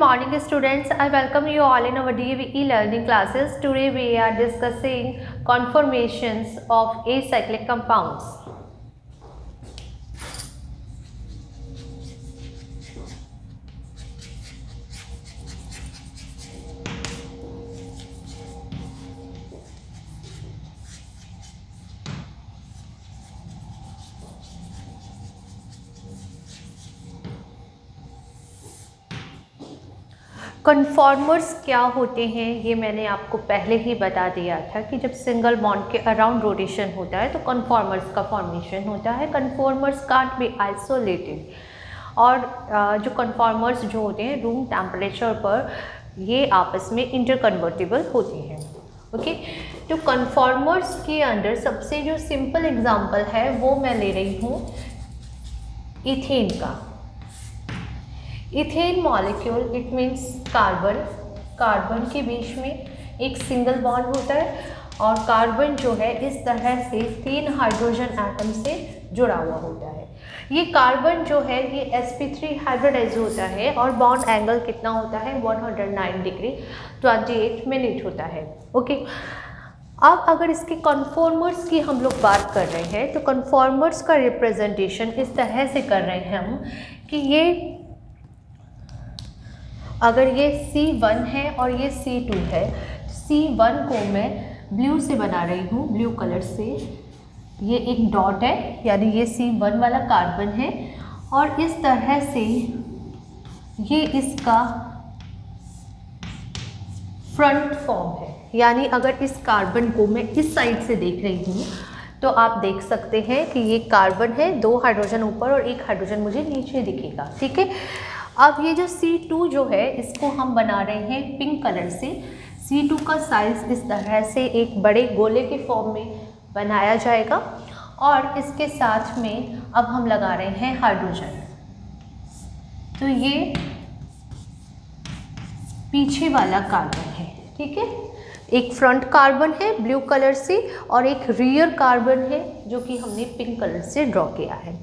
Morning students, I welcome you all in our DVE learning classes. Today we are discussing conformations of acyclic compounds. Conformers क्या होते हैं ये मैंने आपको पहले ही बता दिया था कि जब सिंगल बॉन्ड के अराउंड रोटेशन होता है तो कन्फॉर्मर्स का फॉर्मेशन होता है. कन्फॉर्मर्स कांट बी आइसोलेटेड और जो कन्फॉर्मर्स जो होते हैं रूम टेम्परेचर पर ये आपस में इंटरकन्वर्टिबल होते हैं. ओके, तो कन्फॉर्मर्स के अंदर सबसे जो सिंपल एग्जांपल है वो मैं ले रही हूँ इथेन का. Ethane molecule it means carbon के बीच में एक सिंगल बॉन्ड होता है और कार्बन जो है इस तरह से 3 हाइड्रोजन एटम से जुड़ा हुआ होता है. ये कार्बन जो है ये sp3 हाइब्रिडाइज होता है और बॉन्ड एंगल कितना होता है 109 डिग्री 28 मिनट होता है. ओके, अब अगर इसके कन्फॉर्मर्स की हम लोग बात कर रहे हैं तो कन्फॉर्मर्स का रिप्रेजेंटेशन इस तरह से कर रहे हैं हम कि ये अगर ये C1 है और ये C2 है, C1 को मैं ब्लू से बना रही हूँ, ब्लू कलर से. ये एक डॉट है यानी ये C1 वाला कार्बन है और इस तरह से ये इसका फ्रंट फॉर्म है. यानी अगर इस कार्बन को मैं इस साइड से देख रही हूँ तो आप देख सकते हैं कि ये कार्बन है, 2 हाइड्रोजन ऊपर और 1 हाइड्रोजन मुझे नीचे दिखेगा. ठीक है, अब ये जो C2 जो है इसको हम बना रहे हैं पिंक कलर से. C2 का साइज इस तरह से एक बड़े गोले के फॉर्म में बनाया जाएगा और इसके साथ में अब हम लगा रहे हैं हाइड्रोजन. तो ये पीछे वाला कार्बन है. ठीक है, एक फ्रंट कार्बन है ब्लू कलर से और एक रियर कार्बन है जो कि हमने पिंक कलर से ड्रॉ किया है.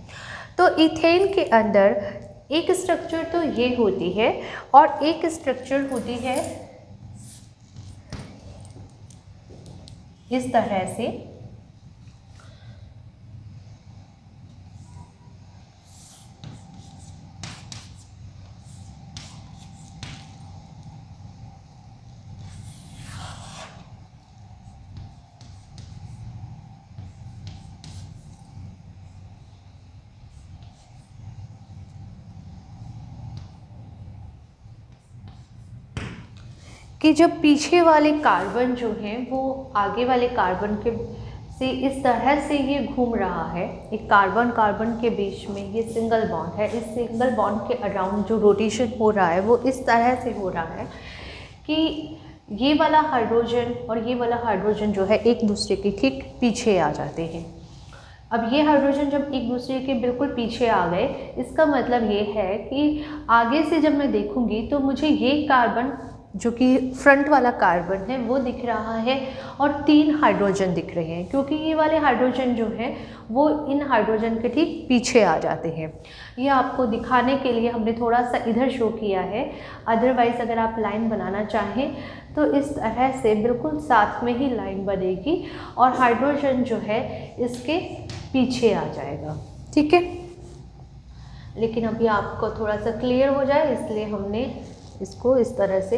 तो इथेन के अंदर एक स्ट्रक्चर तो ये होती है और एक स्ट्रक्चर होती है इस तरह से. कि जब पीछे वाले कार्बन जो हैं वो आगे वाले कार्बन के से इस तरह से ये घूम रहा है. एक कार्बन के बीच में ये सिंगल बॉन्ड है. इस सिंगल बॉन्ड के अराउंड जो रोटेशन हो रहा है वो इस तरह से हो रहा है कि ये वाला हाइड्रोजन और ये वाला हाइड्रोजन जो है एक दूसरे के ठीक पीछे आ जाते हैं. अब ये हाइड्रोजन जब एक दूसरे के बिल्कुल पीछे आ गए इसका मतलब ये है कि आगे से जब मैं देखूँगी तो मुझे ये कार्बन जो कि फ्रंट वाला कार्बन है वो दिख रहा है और 3 हाइड्रोजन दिख रहे हैं क्योंकि ये वाले हाइड्रोजन जो हैं वो इन हाइड्रोजन के ठीक पीछे आ जाते हैं. ये आपको दिखाने के लिए हमने थोड़ा सा इधर शो किया है. अदरवाइज़ अगर आप लाइन बनाना चाहें तो इस तरह से बिल्कुल साथ में ही लाइन बनेगी और हाइड्रोजन जो है इसके पीछे आ जाएगा. ठीक है, लेकिन अभी आपको थोड़ा सा क्लियर हो जाए इसलिए हमने इसको इस तरह से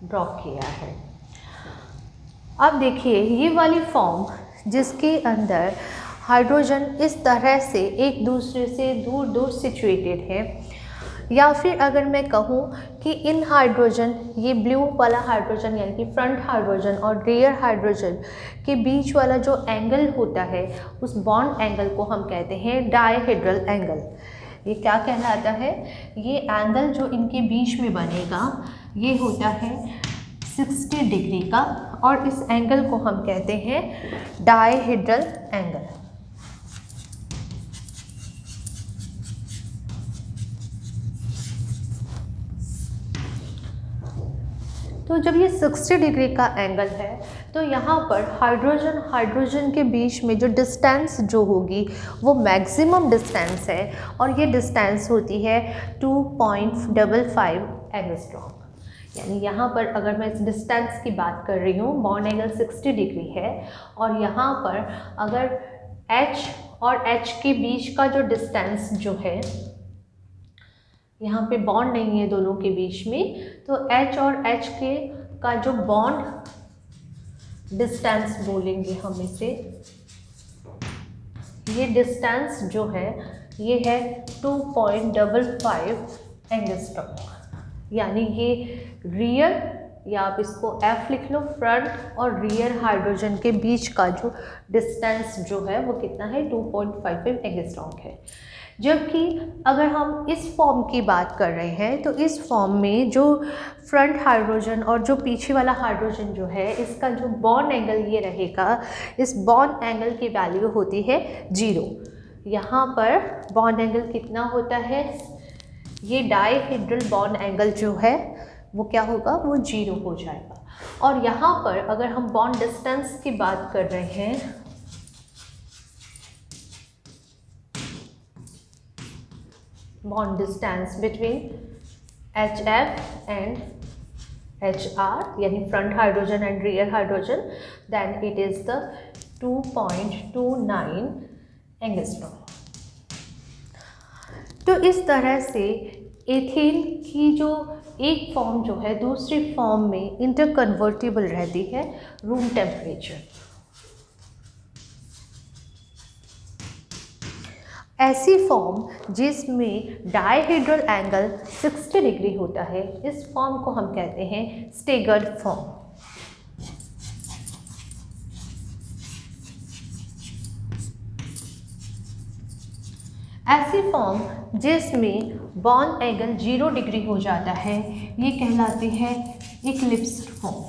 ड्रॉ किया है. अब देखिए ये वाली फॉर्म जिसके अंदर हाइड्रोजन इस तरह से एक दूसरे से दूर दूर सिचुएटेड है, या फिर अगर मैं कहूँ कि इन हाइड्रोजन ये ब्लू वाला हाइड्रोजन यानी कि फ्रंट हाइड्रोजन और रियर हाइड्रोजन के बीच वाला जो एंगल होता है उस बॉन्ड एंगल को हम कहते हैं डायहेड्रल एंगल. ये क्या कहलाता है? ये एंगल जो इनके बीच में बनेगा ये होता है 60 डिग्री का और इस एंगल को हम कहते हैं डायहेड्रल एंगल. तो जब ये 60 डिग्री का एंगल है तो यहाँ पर हाइड्रोजन के बीच में जो डिस्टेंस जो होगी वो मैक्सिमम डिस्टेंस है और ये डिस्टेंस होती है 2.55 एंगस्ट्रॉम। यानी यहाँ पर अगर मैं इस डिस्टेंस की बात कर रही हूँ, बॉन्ड एंगल 60 डिग्री है, और यहाँ पर अगर H और H के बीच का जो डिस्टेंस जो है, यहाँ पे बॉन्ड नहीं है दोनों के बीच में, तो H और H के का जो बॉन्ड डिस्टेंस बोलेंगे हम इसे, ये डिस्टेंस जो है ये है 2.55 एंगस्ट्रॉम। यानी ये रियर, या आप इसको F लिख लो, फ्रंट और रियर हाइड्रोजन के बीच का जो डिस्टेंस जो है वो कितना है, 2.55 एंगस्ट्रॉम है। जबकि अगर हम इस फॉर्म की बात कर रहे हैं तो इस फॉर्म में जो फ्रंट हाइड्रोजन और जो पीछे वाला हाइड्रोजन जो है, इसका जो बॉन्ड एंगल ये रहेगा, इस बॉन्ड एंगल की वैल्यू होती है 0। यहाँ पर बॉन्ड एंगल कितना होता है, ये डायहेड्रल बॉन्ड एंगल जो है वो क्या होगा, वो 0 हो जाएगा। और यहाँ पर अगर हम बॉन्ड डिस्टेंस की बात कर रहे हैं, bond distance between HF and HR, यानी front hydrogen and rear hydrogen, then it is the 2.29 angstrom. तो इस तरह से एथेन की जो एक फॉर्म जो है दूसरी फॉर्म में इंटरकन्वर्टिबल रहती है रूम टेम्परेचर। ऐसी फॉर्म जिसमें डायहेड्रल एंगल 60 डिग्री होता है, इस फॉर्म को हम कहते हैं स्टेगर्ड फॉर्म। ऐसी फॉर्म जिसमें बॉन्ड एंगल 0 डिग्री हो जाता है, ये कहलाती है इक्लिप्स्ड फॉर्म।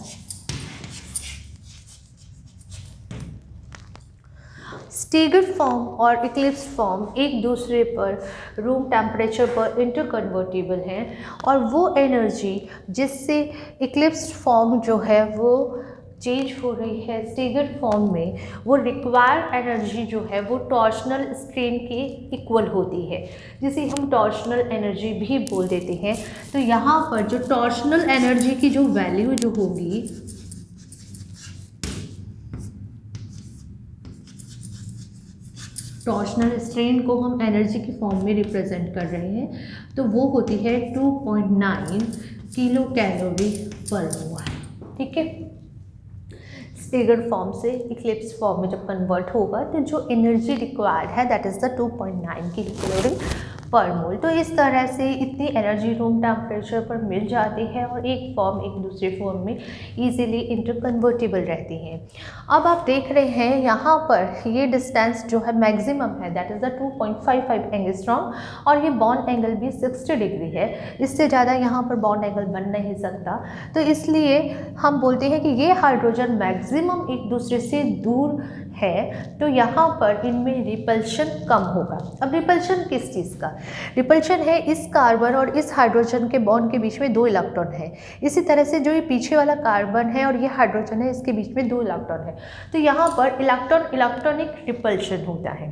स्टेगर्ड फॉर्म और इक्लिप्स्ड फॉर्म एक दूसरे पर रूम टेम्परेचर पर इंटरकन्वर्टिबल हैं, और वो एनर्जी जिससे इक्लिप्स्ड फॉर्म जो है वो चेंज हो रही है स्टेगर्ड फॉर्म में, वो रिक्वायर्ड एनर्जी जो है वो टॉर्शनल स्ट्रेन के इक्वल होती है, जिसे हम टॉर्शनल एनर्जी भी बोल देते हैं। तो यहाँ पर जो टॉर्शनल एनर्जी की जो वैल्यू जो होगी, टॉर्शनल स्ट्रेन को हम एनर्जी की फॉर्म में रिप्रेजेंट कर रहे हैं, तो वो होती है 2.9 किलो कैलोरी पर मोल। ठीक है, स्टेगर्ड फॉर्म से इक्लिप्स फॉर्म में जब कन्वर्ट होगा तो जो एनर्जी रिक्वायर्ड है that is the 2.9 kilo calorie पर मोल। तो इस तरह से इतनी एनर्जी रूम टेम्परेचर पर मिल जाती है और एक फॉर्म एक दूसरे फॉर्म में इजीली इंटरकन्वर्टिबल रहती है। अब आप देख रहे हैं यहाँ पर ये डिस्टेंस जो है मैक्सिमम है दैट इज़ द 2.55 एंगस्ट्रॉम, और ये बॉन्ड एंगल भी 60 डिग्री है, इससे ज़्यादा यहाँ पर बॉन्ड एंगल बन नहीं सकता। तो इसलिए हम बोलते हैं कि ये हाइड्रोजन मैक्सिमम एक दूसरे से दूर है, तो यहाँ पर इनमें रिपल्शन कम होगा। अब रिपल्शन किस चीज़ का? रिपल्शन है इस कार्बन और इस हाइड्रोजन के बॉन्ड के बीच में 2 इलेक्ट्रॉन है। इसी तरह से जो ये पीछे वाला कार्बन है और ये हाइड्रोजन है, इसके बीच में 2 इलेक्ट्रॉन है, तो यहाँ पर इलेक्ट्रॉनिक रिपल्शन होता है।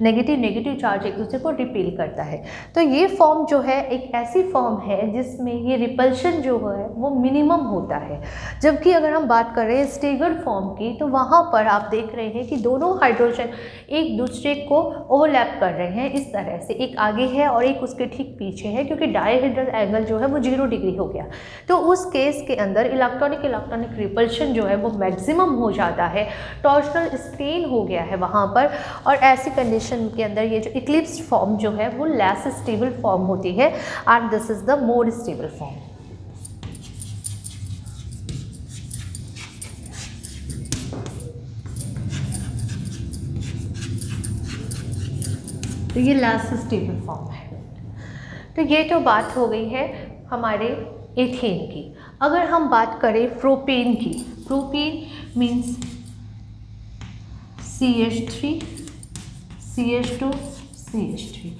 नेगेटिव चार्ज एक दूसरे को रिपेल करता है। तो ये फॉर्म जो है एक ऐसी फॉर्म है जिसमें ये रिपल्शन जो है वो मिनिमम होता है। जबकि अगर हम बात कर रहे हैं स्टेगर्ड फॉर्म की, तो वहाँ पर आप देख रहे हैं कि दोनों हाइड्रोजन एक दूसरे को ओवरलैप कर रहे हैं इस तरह से, एक आगे है और एक उसके ठीक पीछे है, क्योंकि डायहेड्रल एंगल जो है वो 0 डिग्री हो गया। तो उस केस के अंदर इलेक्ट्रॉनिक रिपल्शन जो है वो मैक्सिमम हो जाता है, टॉर्शनल स्ट्रेन हो गया है वहाँ पर, और ऐसी कंडीशन के अंदर ये जो इक्लिप्स्ड फॉर्म जो है वो लेस स्टेबल फॉर्म होती है, and this is the more stable form. तो ये लास्ट स्टेबल फॉर्म है। तो ये तो बात हो गई है हमारे एथेन की। अगर हम बात करें प्रोपेन की, propane means CH3 CH2 CH3,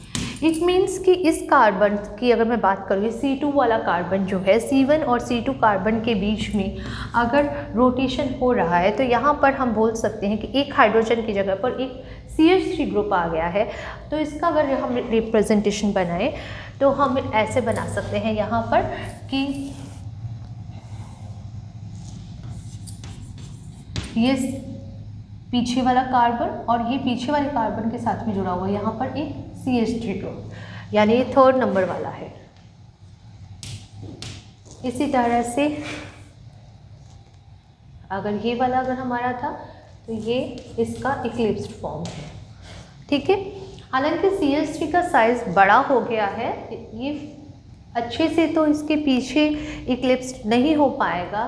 it means कि इस कार्बन की अगर मैं बात करूँ, C2 वाला कार्बन जो है, C1 और C2 कार्बन के बीच में अगर रोटेशन हो रहा है तो यहाँ पर हम बोल सकते हैं कि एक हाइड्रोजन की जगह पर एक CH3 ग्रुप आ गया है। तो इसका अगर हम रिप्रेजेंटेशन बनाएं तो हम ऐसे बना सकते हैं यहाँ पर कि ये पीछे वाला कार्बन और ये पीछे वाले कार्बन के साथ में जुड़ा हुआ है, यहाँ पर एक CH3 ग्रुप, यानी ये 3rd नंबर वाला है। इसी तरह से अगर ये वाला अगर हमारा था तो ये इसका इक्लिप्स्ड फॉर्म है, ठीक है। हालांकि CH3 का साइज बड़ा हो गया है, ये अच्छे से तो इसके पीछे इक्लिप्स्ड नहीं हो पाएगा,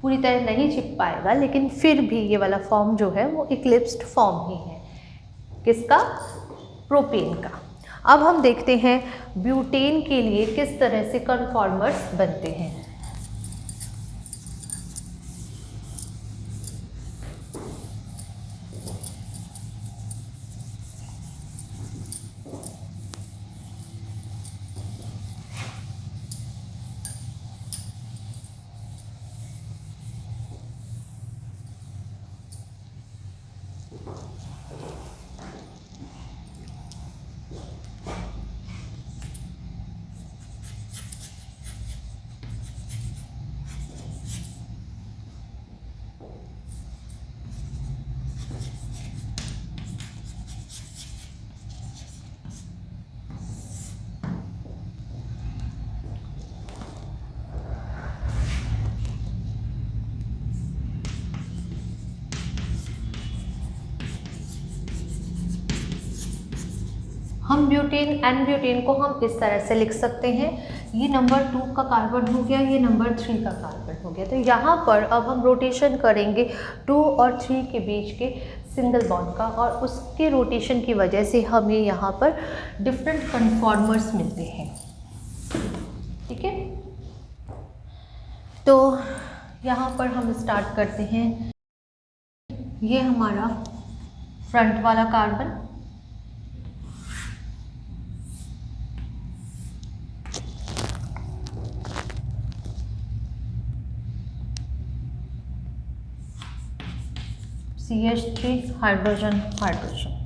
पूरी तरह नहीं चिप पाएगा, लेकिन फिर भी ये वाला फॉर्म जो है वो इक्लिप्स्ड फॉर्म ही है। किसका? प्रोपेन का। अब हम देखते हैं ब्यूटेन के लिए किस तरह से कन्फॉर्मर्स बनते हैं। हम ब्यूटेन एन ब्यूटेन को हम इस तरह से लिख सकते हैं, ये नंबर 2 का कार्बन हो गया, ये नंबर 3 का कार्बन हो गया। तो यहाँ पर अब हम रोटेशन करेंगे 2 और 3 के बीच के सिंगल बॉन्ड का, और उसके रोटेशन की वजह से हमें यहाँ पर डिफरेंट कन्फॉर्मर्स मिलते हैं, ठीक है। तो यहाँ पर हम स्टार्ट करते हैं, ये हमारा फ्रंट वाला कार्बन, CH3 हाइड्रोजन हाइड्रोजन,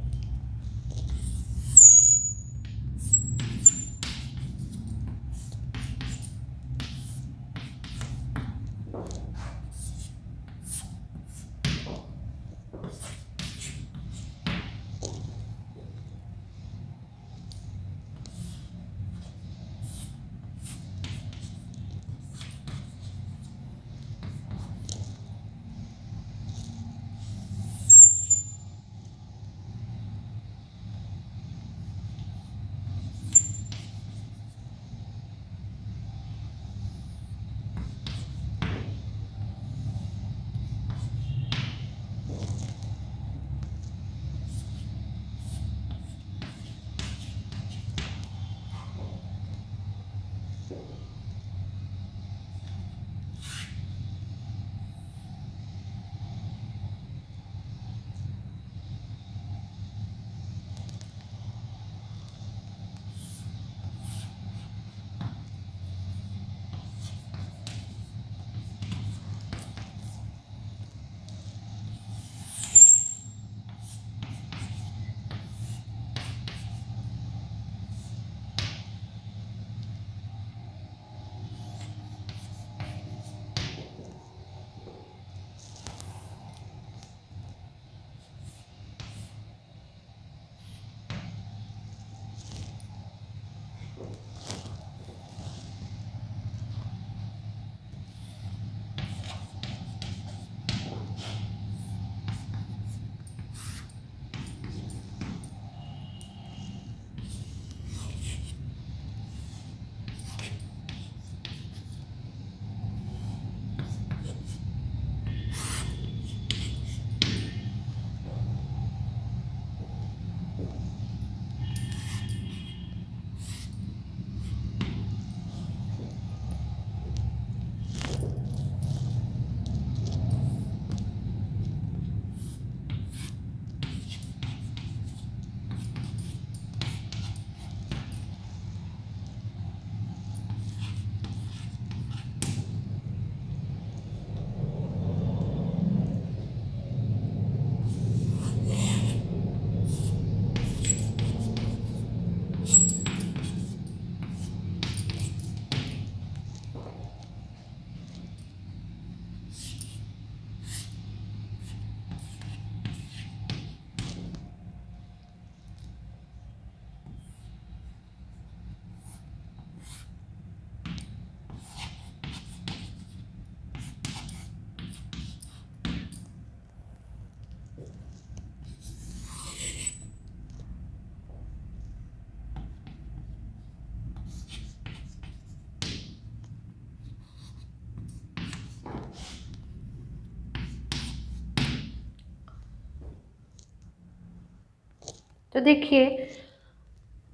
तो देखिए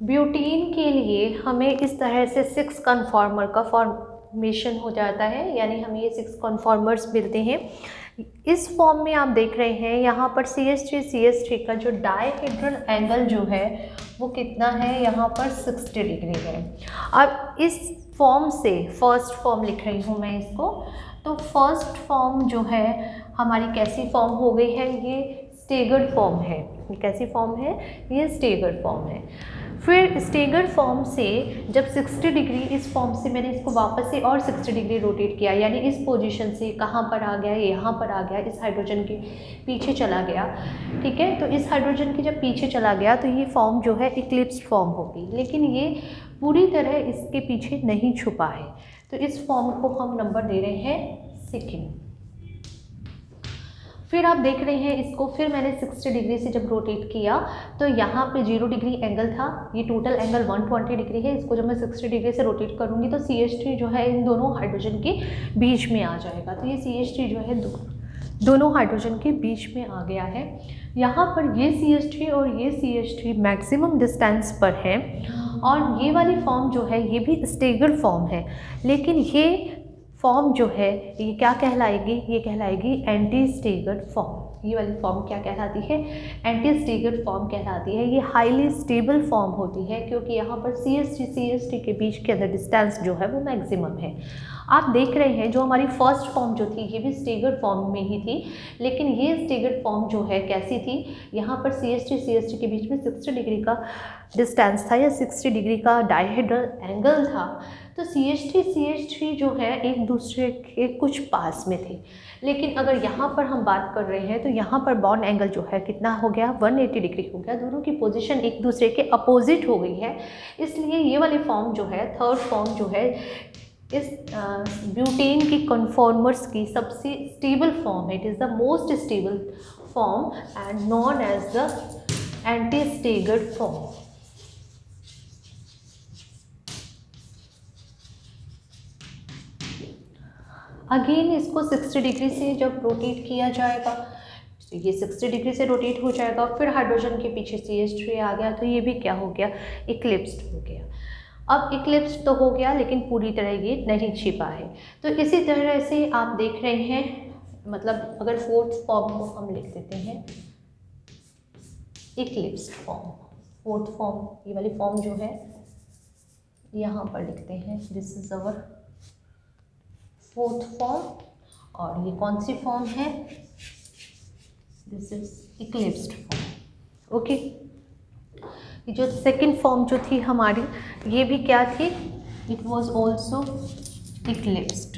ब्यूटीन के लिए हमें इस तरह से 6 कन्फॉर्मर का फॉर्मेशन हो जाता है, यानी हमें ये 6 कन्फॉर्मर्स मिलते हैं। इस फॉर्म में आप देख रहे हैं यहाँ पर CH3 का जो डायहेड्रल एंगल जो है वो कितना है, यहाँ पर 60 डिग्री है। अब इस फॉर्म से फर्स्ट फॉर्म लिख रही हूँ मैं इसको, तो फर्स्ट फॉर्म जो है हमारी कैसी फॉर्म हो गई है, ये स्टेगर्ड फॉर्म है। ये कैसी फॉर्म है, ये स्टेगर्ड फॉर्म है। फिर स्टेगर्ड फॉर्म से जब 60 डिग्री इस फॉर्म से मैंने इसको वापस से और 60 डिग्री रोटेट किया, यानी इस पोजीशन से कहाँ पर आ गया, यहाँ पर आ गया, इस हाइड्रोजन के पीछे चला गया, ठीक है। तो इस हाइड्रोजन के जब पीछे चला गया तो ये फॉर्म जो है इक्लिप्स फॉर्म होगी, लेकिन ये पूरी तरह इसके पीछे नहीं छुपा है, तो इस फॉर्म को हम नंबर दे रहे हैं सेकेंड। फिर आप देख रहे हैं इसको, फिर मैंने 60 डिग्री से जब रोटेट किया तो यहाँ पे 0 डिग्री एंगल था, ये टोटल एंगल 120 डिग्री है। इसको जब मैं 60 डिग्री से रोटेट करूँगी तो CH3 जो है इन दोनों हाइड्रोजन के बीच में आ जाएगा। तो ये CH3 जो है दोनों हाइड्रोजन के बीच में आ गया है। यहाँ पर ये CH3 और ये CH3 मैक्सिमम डिस्टेंस पर है, और ये वाली फॉर्म जो है ये भी स्टेगर्ड फॉर्म है, लेकिन ये फॉर्म जो है ये क्या कहलाएगी, ये कहलाएगी एंटी स्टेगर्ड फॉर्म। ये वाली फॉर्म क्या कहलाती है, एंटी स्टेगर्ड फॉर्म कहलाती है। ये हाईली स्टेबल फॉर्म होती है क्योंकि यहाँ पर CH3 के बीच के अंदर डिस्टेंस जो है वो मैक्सिमम है। आप देख रहे हैं जो हमारी फर्स्ट फॉर्म जो थी ये भी स्टेगर्ड फॉर्म में ही थी, लेकिन ये स्टेगर्ड फॉर्म जो है कैसी थी, यहाँ पर CH3 के बीच में 60 डिग्री का डिस्टेंस था या 60 डिग्री का डायहेड्रल एंगल था। तो CH3 जो है एक दूसरे के कुछ पास में थे, लेकिन अगर यहाँ पर हम बात कर रहे हैं तो यहाँ पर बॉन्ड एंगल जो है कितना हो गया, 180 डिग्री हो गया। दोनों की पोजीशन एक दूसरे के अपोजिट हो गई है, इसलिए ये वाली फॉर्म जो है, थर्ड फॉर्म जो है, इस ब्यूटेन की कन्फॉर्मर्स की सबसे स्टेबल फॉर्म है। It is the most stable form and known as the anti staggered form. Again इसको 60 डिग्री से जब रोटेट किया जाएगा, ये 60 डिग्री से रोटेट हो जाएगा, फिर हाइड्रोजन के पीछे CH3 आ गया, तो ये भी क्या हो गया, इक्लिप्स्ड हो गया। अब इक्लिप्स तो हो गया, लेकिन पूरी तरह ये नहीं छिपा है। तो इसी तरह से आप देख रहे हैं, मतलब अगर फोर्थ फॉर्म को हम लिख देते हैं इक्लिप्स्ड फॉर्म, फोर्थ फॉर्म, ये वाली फॉर्म जो है यहाँ पर लिखते हैं, this is our fourth form. और ये कौन सी फॉर्म है, this is eclipsed form. Okay, जो सेकंड फॉर्म जो थी हमारी, ये भी क्या थी, इट वाज आल्सो इक्लिप्स्ड।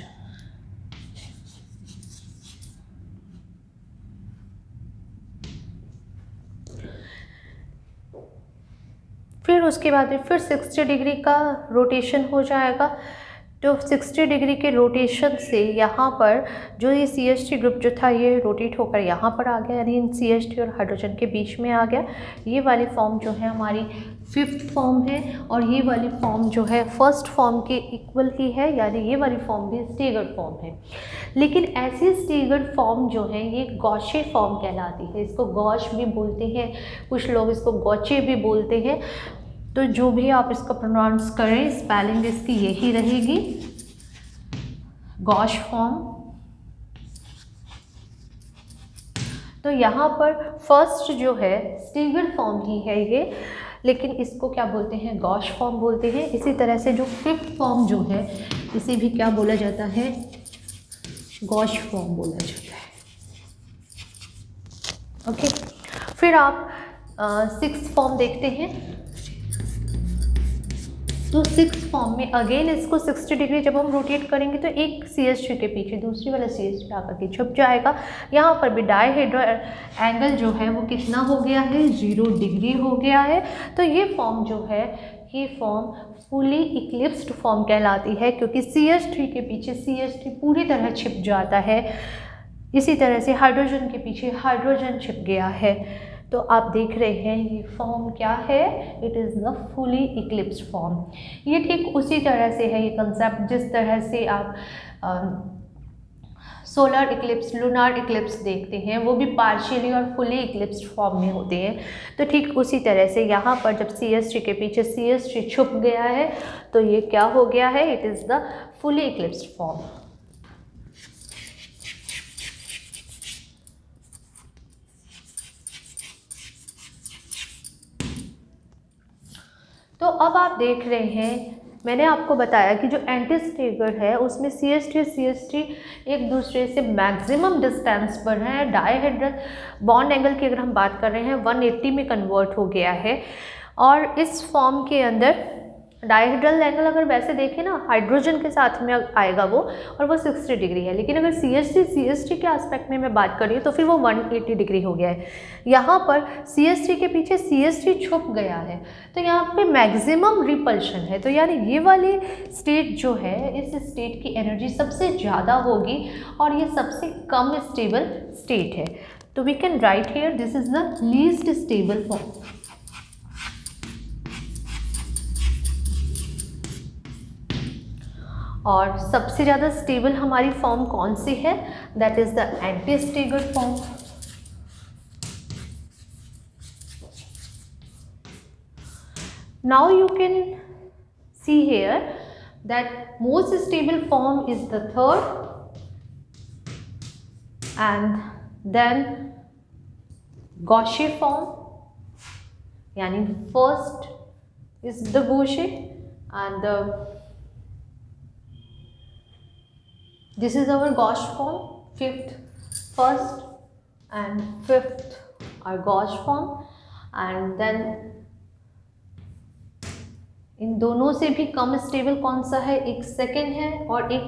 फिर उसके बाद फिर 60 डिग्री का रोटेशन हो जाएगा। तो 60 डिग्री के रोटेशन से यहाँ पर जो ये CH3 ग्रुप जो था ये रोटेट होकर यहाँ पर आ गया, यानी इन CH3 और हाइड्रोजन के बीच में आ गया। ये वाली फॉर्म जो है हमारी फिफ्थ फॉर्म है, और ये वाली फॉर्म जो है फर्स्ट फॉर्म के इक्वल ही है, यानी ये वाली फॉर्म भी स्टेगर्ड फॉर्म है। लेकिन ऐसी स्टेगर्ड फॉर्म जो है ये गॉशे फॉर्म कहलाती है। इसको गॉश भी बोलते हैं, कुछ लोग इसको गॉचे भी बोलते हैं। तो जो भी आप इसका प्रोनाउंस करें, स्पेलिंग इसकी यही रहेगी, गॉश फॉर्म। तो यहाँ पर फर्स्ट जो है स्टेगर्ड फॉर्म ही है ये, लेकिन इसको क्या बोलते हैं, गॉश फॉर्म बोलते हैं। इसी तरह से जो फिफ्थ फॉर्म जो है इसे भी क्या बोला जाता है, गॉश फॉर्म बोला जाता है। ओके, फिर आप सिक्स्थ फॉर्म देखते हैं। तो सिक्स फॉर्म में अगेन इसको 60 डिग्री जब हम रोटेट करेंगे तो एक CH3 के पीछे दूसरी वाला CH3 आकर के छुप जाएगा। यहाँ पर भी डायहेड्रल एंगल जो है वो कितना हो गया है, 0 डिग्री हो गया है। तो ये फॉर्म जो है, ये फॉर्म फुली इक्लिप्स्ड फॉर्म कहलाती है, क्योंकि CH3 के पीछे CH3 पूरी तरह छिप जाता है। इसी तरह से हाइड्रोजन के पीछे हाइड्रोजन छिप गया है। तो आप देख रहे हैं ये फॉर्म क्या है, it is the fully eclipsed form. ये ठीक उसी तरह से है ये कंसेप्ट जिस तरह से आप सोलर इक्लिप्स, लूनार इक्लिप्स देखते हैं, वो भी पार्शियली और फुली इक्लिप्स्ड फॉर्म में होते हैं। तो ठीक उसी तरह से यहाँ पर जब CH3 के पीछे CH3 छुप गया है तो ये क्या हो गया है, it is the fully eclipsed form. तो अब आप देख रहे हैं, मैंने आपको बताया कि जो एंटीस्टेगर है उसमें CH3 एक दूसरे से मैक्सिमम डिस्टेंस पर है। डायहेड्रल बॉन्ड एंगल की अगर हम बात कर रहे हैं 180 में कन्वर्ट हो गया है। और इस फॉर्म के अंदर डायहेड्रल एंगल अगर वैसे देखें ना, हाइड्रोजन के साथ में आएगा वो, और वो 60 डिग्री है। लेकिन अगर CH3 के एस्पेक्ट में मैं बात कर रही हूँ तो फिर वो 180 डिग्री हो गया है। यहाँ पर CH3 के पीछे CH3 छुप गया है तो यहाँ पे मैक्सिमम रिपल्शन है। तो यानी ये वाली स्टेट जो है, इस स्टेट की एनर्जी सबसे ज़्यादा होगी और ये सबसे कम स्टेबल स्टेट है। तो we can write here this is the least stable form. और सबसे ज़्यादा स्टेबल हमारी फॉर्म कौन सी है, that is the anti stagger form. Now you can see here that most stable form is the third, and then Gaussian form, यानी first is the Gaussian and this is our Gauss form, first and fifth are Gauss form, and then इन दोनों से भी कम stable कौन सा है, एक second है और एक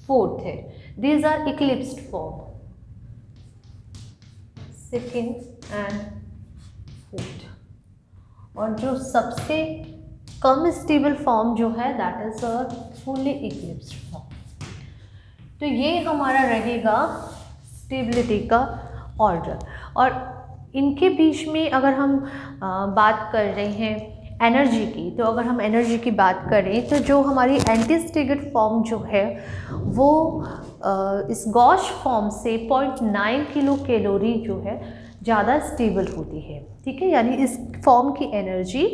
फोर्थ है। These are eclipsed form, second and fourth. और जो सबसे कम स्टेबल फॉर्म जो है that is a fully eclipsed form. तो ये हमारा रहेगा स्टेबिलिटी का ऑर्डर। और इनके बीच में अगर हम बात कर रहे हैं एनर्जी की, तो अगर हम एनर्जी की बात करें तो जो हमारी एंटीस्टेगर फॉर्म जो है वो इस गॉश फॉर्म से 0.9 किलो कैलोरी जो है ज़्यादा स्टेबल होती है। ठीक है, यानी इस फॉर्म की एनर्जी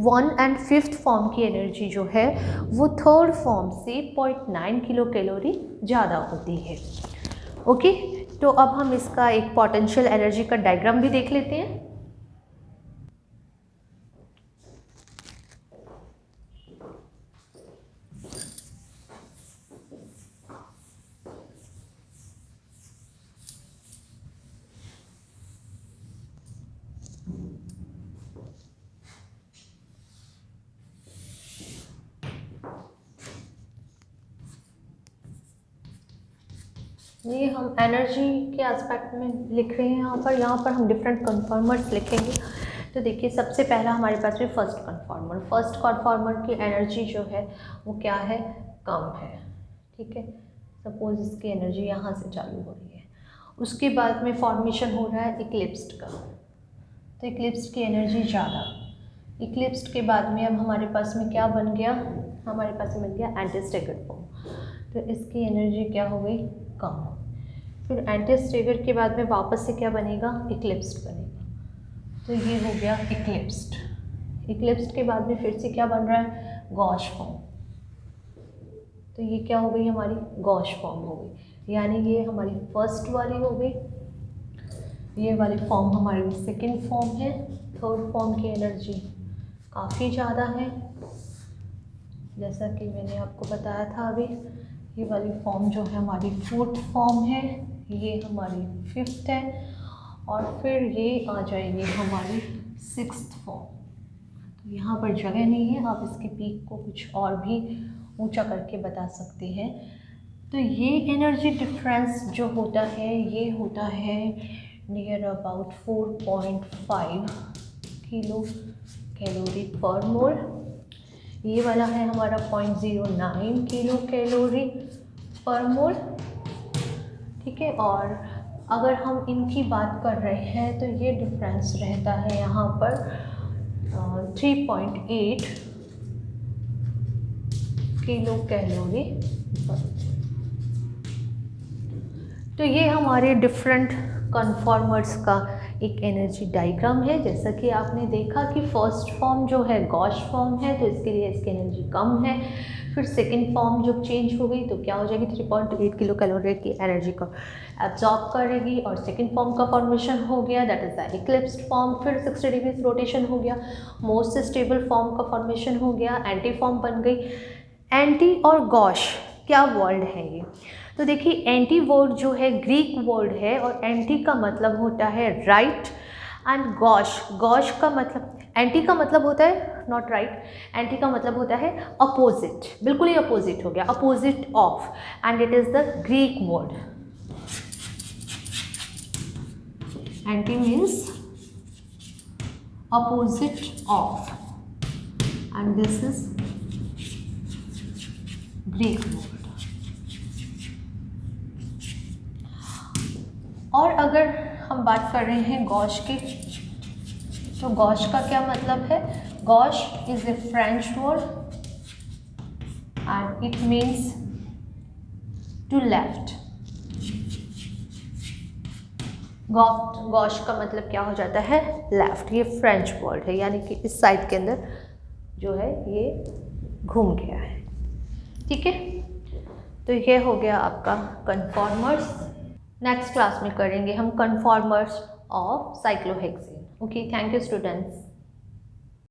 1 and 5th फॉर्म की एनर्जी जो है वो 3rd फॉर्म से 0.9 किलो कैलोरी ज़्यादा होती है। ओके, तो अब हम इसका एक पोटेंशियल एनर्जी का डायग्राम भी देख लेते हैं। ये हम एनर्जी के एस्पेक्ट में लिख रहे हैं यहाँ पर हम डिफरेंट कन्फॉर्मर्स लिखेंगे। तो देखिए, सबसे पहला हमारे पास में फर्स्ट कन्फॉर्मर की एनर्जी जो है वो क्या है, कम है। ठीक है, सपोज इसकी एनर्जी यहाँ से चालू हो रही है। उसके बाद में फॉर्मेशन हो रहा है इक्लिप्स्ड का, तो इक्लिप्स्ड की एनर्जी ज़्यादा। इक्लिप्स्ड के बाद में अब हमारे पास में क्या बन गया, हमारे पास में बन गया एंटीस्टेगर फॉर्म, तो इसकी एनर्जी क्या हो गई, कम। फिर एंटीस्टेगर के बाद में वापस से क्या बनेगा, इक्लिप्स्ड बनेगा, तो ये हो गया इक्लिप्स्ड। इक्लिप्स्ड के बाद में फिर से क्या बन रहा है, गॉश फॉर्म, तो ये क्या हो गई, हमारी गॉश फॉर्म हो गई। यानी ये हमारी फर्स्ट वाली हो गई, ये वाली फॉर्म हमारी सेकंड फॉर्म है। थर्ड फॉर्म की एनर्जी काफ़ी ज़्यादा है, जैसा कि मैंने आपको बताया था अभी। ये वाली फॉर्म जो है हमारी फोर्थ फॉर्म है, ये हमारी फिफ्थ है, और फिर ये आ जाएगी हमारी सिक्स्थ फॉर्म। तो यहाँ पर जगह नहीं है, आप इसके पीक को कुछ और भी ऊंचा करके बता सकते हैं। तो ये एनर्जी डिफरेंस जो होता है ये होता है नियर अबाउट 4.5 किलो कैलोरी पर मोल। ये वाला है हमारा 0.09 किलो कैलोरी पर मोल। ठीक है, और अगर हम इनकी बात कर रहे हैं तो ये डिफरेंस रहता है यहाँ पर 3.8 किलो कैलोरी पर। तो ये हमारे डिफरेंट कन्फॉर्मर्स का एक एनर्जी डायग्राम है। जैसा कि आपने देखा कि फर्स्ट फॉर्म जो है गॉश फॉर्म है, तो इसके लिए इसकी एनर्जी कम है। फिर सेकंड फॉर्म जब चेंज हो गई तो क्या हो जाएगी, 3.8 किलो कैलोरी की एनर्जी को एब्जॉर्ब करेगी, और सेकंड फॉर्म का फॉर्मेशन हो गया, that is the eclipsed form. फिर 60 डिग्री रोटेशन हो गया, मोस्ट स्टेबल फॉर्म का फॉर्मेशन हो गया, एंटी फॉर्म बन गई। एंटी और गॉश क्या वर्ड है ये, तो देखिए एंटी वर्ड जो है ग्रीक वर्ड है, और एंटी का मतलब होता है राइट, एंड गॉश, गॉश का मतलब, एंटी का मतलब होता है नॉट राइट, एंटी का मतलब होता है अपोजिट, बिल्कुल ही अपोजिट हो गया, opposite of, and it is the Greek word. Anti means opposite of, and this is Greek word. और अगर हम बात कर रहे हैं गॉश की, तो गॉश का क्या मतलब है, gauche is a French word and it means to left. Gauche का मतलब क्या हो जाता है, लेफ्ट। ये फ्रेंच वर्ड है, यानी कि इस साइड के अंदर जो है ये घूम गया है, ठीक है। तो ये हो गया आपका कन्फॉर्मर्स। नेक्स्ट क्लास में करेंगे हम conformers of cyclohexane. Okay, thank you students.